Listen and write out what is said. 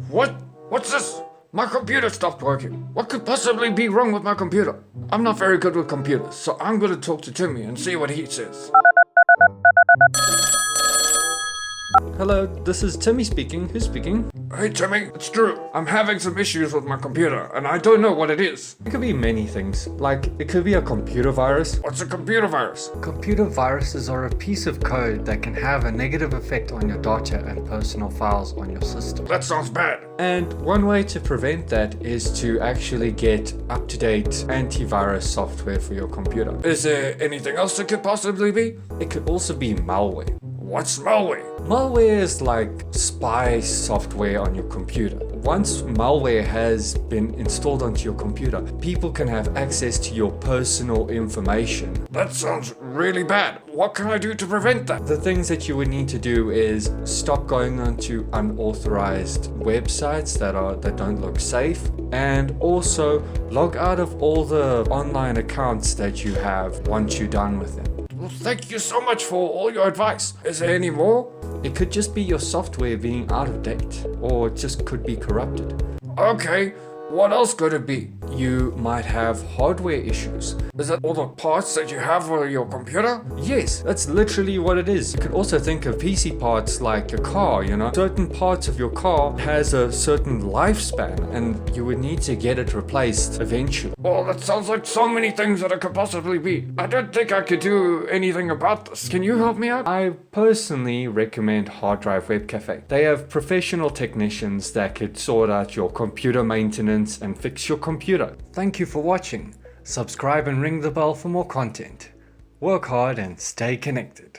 What? What's this? My computer stopped working. What could possibly be wrong with my computer? I'm not very good with computers, so I'm gonna talk to Timmy and see what he says. Hello, this is Timmy speaking. Who's speaking? Hey Timmy, it's Drew. I'm having some issues with my computer, and I don't know what it is. It could be many things. Like, it could be a computer virus. What's a computer virus? Computer viruses are a piece of code that can have a negative effect on your data and personal files on your system. That sounds bad. And one way to prevent that is to actually get up-to-date antivirus software for your computer. Is there anything else it could possibly be? It could also be malware. What's malware? Malware is like spy software on your computer. Once malware has been installed onto your computer, people can have access to your personal information. That sounds really bad. What can I do to prevent that? The things that you would need to do is stop going onto unauthorized websites that don't look safe, and also log out of all the online accounts that you have once you're done with them. Well, thank you so much for all your advice. Is there any more? It could just be your software being out of date, or it just could be corrupted. Okay, what else could it be? You might have hardware issues. Is that all the parts that you have for your computer? Yes, that's literally what it is. You could also think of PC parts like a car, Certain parts of your car has a certain lifespan, and you would need to get it replaced eventually. Well, that sounds like so many things that it could possibly be. I don't think I could do anything about this. Can you help me out? I personally recommend Hard Drive Web Cafe. They have professional technicians that could sort out your computer maintenance and fix your computer. Thank you for watching. Subscribe and ring the bell for more content. Work hard and stay connected.